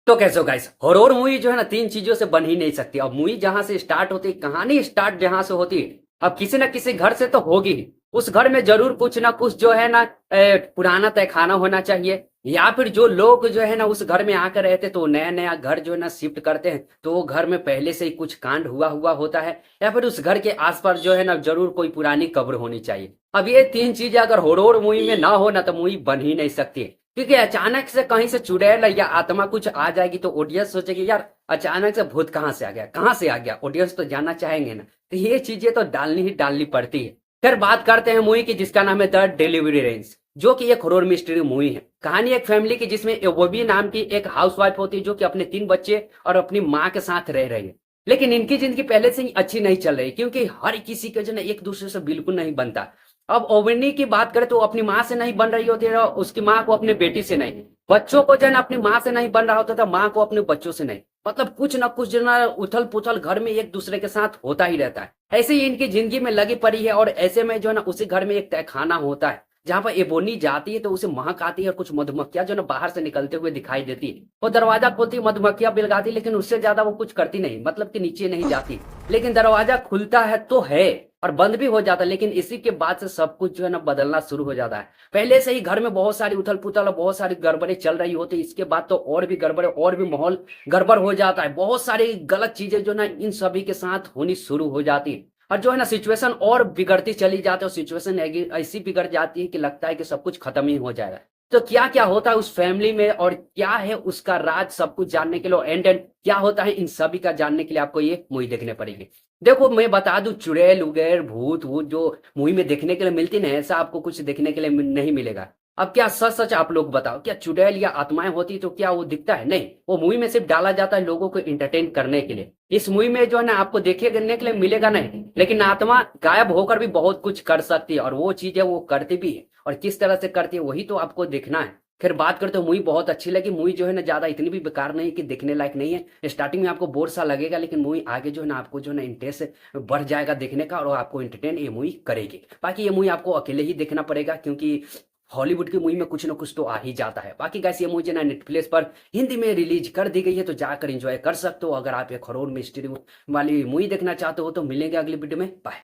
तो कैसे हो गाइस। हॉरर मूवी जो है ना तीन चीजों से बन ही नहीं सकती। अब मूवी जहां से स्टार्ट होती है, कहानी स्टार्ट जहां से होती है, अब किसी ना किसी घर से तो होगी ही। उस घर में जरूर कुछ ना कुछ जो है ना पुराना तहखाना होना चाहिए, या फिर जो लोग जो है ना उस घर में आकर रहते तो नया नया घर जो है ना शिफ्ट करते हैं तो वो घर में पहले से ही कुछ कांड हुआ हुआ होता है, या फिर उस घर के आसपास जो है ना जरूर कोई पुरानी कब्र होनी चाहिए। अब ये तीन चीजें अगर हॉरर मूवी में ना हो ना तो मूवी बन ही नहीं सकती। क्योंकि अचानक से कहीं से चुड़ैल या आत्मा कुछ आ जाएगी तो ऑडियंस सोचेगी यार अचानक से भूत कहाँ से आ गया, कहाँ से आ गया। ऑडियंस तो जानना चाहेंगे ना, तो ये चीजें तो डालनी ही डालनी पड़ती है। फिर बात करते हैं मूवी की जिसका नाम है द डिलीवरी रेंज, जो कि एक हॉरर मिस्ट्री मूवी है। कहानी एक फैमिली की जिसमें एबोबी नाम की एक हाउसवाइफ होती है जो कि अपने 3 बच्चे और अपनी माँ के साथ रह रही है। लेकिन इनकी जिंदगी पहले से ही अच्छी नहीं चल रही क्योंकि हर किसी के जो है एक दूसरे से बिल्कुल नहीं बनता। अब ओवनी की बात करें तो अपनी माँ से नहीं बन रही होती है, उसकी माँ को अपने बेटी से नहीं, बच्चों को जो है ना अपनी माँ से नहीं बन रहा होता था, माँ को अपने बच्चों से नहीं। मतलब कुछ ना कुछ जो है ना उथल पुथल घर में एक दूसरे के साथ होता ही रहता है। ऐसे ही इनकी जिंदगी में लगी पड़ी है और ऐसे में जो है ना उसी घर में एक तहखाना होता है जहां पर एबोनी जाती है तो उसे महक आती है और कुछ मधुमक्खियां जो है ना बाहर से निकलते हुए दिखाई देती है। वो दरवाजा खोलती, मधुमक्खियां बिलगाती, लेकिन उससे ज्यादा वो कुछ करती नहीं, मतलब कि नीचे नहीं जाती। लेकिन दरवाजा खुलता है तो है और बंद भी हो जाता है, लेकिन इसी के बाद से सब कुछ जो है ना बदलना शुरू हो जाता है। पहले से ही घर में बहुत सारी उथल पुथल और बहुत सारी गड़बड़े चल रही होती है, इसके बाद तो और भी गड़बड़े और भी माहौल गड़बड़ हो जाता है। बहुत सारी गलत चीजें जो ना इन सभी के साथ होनी शुरू हो जाती है और जो है ना सिचुएशन और बिगड़ती चली जाती है और सिचुएशन ऐसी बिगड़ जाती है कि लगता है कि सब कुछ खत्म ही हो जाएगा। तो क्या क्या होता है उस फैमिली में और क्या है उसका राज, सब कुछ जानने के लिए एंड एंड क्या होता है इन सभी का जानने के लिए आपको ये मूवी देखने पड़ेगी। देखो मैं बता दूं, चुड़ैल उगैर भूत वूत जो मूवी में देखने के लिए मिलती ना, ऐसा आपको कुछ देखने के लिए नहीं मिलेगा। अब क्या सच सच आप लोग बताओ, क्या चुड़ैल या आत्माएं होती तो क्या वो दिखता है? नहीं, वो मूवी में सिर्फ डाला जाता है लोगों को इंटरटेन करने के लिए। इस मूवी में जो है ना आपको देखे करने के लिए मिलेगा नहीं, लेकिन आत्मा गायब होकर भी बहुत कुछ कर सकती है और वो चीजें वो करती भी है और किस तरह से करती है वही तो आपको देखना है। फिर बात करते हो मूवी बहुत अच्छी लगी। मूवी जो है ना ज्यादा इतनी भी बेकार नहीं कि देखने लायक नहीं है। स्टार्टिंग में आपको बोर सा लगेगा, लेकिन मूवी आगे जो है ना आपको जो है ना इंटरेस्ट बढ़ जाएगा देखने का और आपको एंटरटेन ये मूवी करेगी। बाकी ये मूवी आपको अकेले ही देखना पड़ेगा क्योंकि हॉलीवुड की मूवी में कुछ ना कुछ तो आ ही जाता है। बाकी गैस ये मूवी जो है ना नेटफ्लिक्स पर हिंदी में रिलीज कर दी गई है, तो जाकर एंजॉय कर सकते हो। अगर आप एक हॉरर मिस्ट्री वाली मूवी देखना चाहते हो तो मिलेंगे अगली वीडियो में। बाय।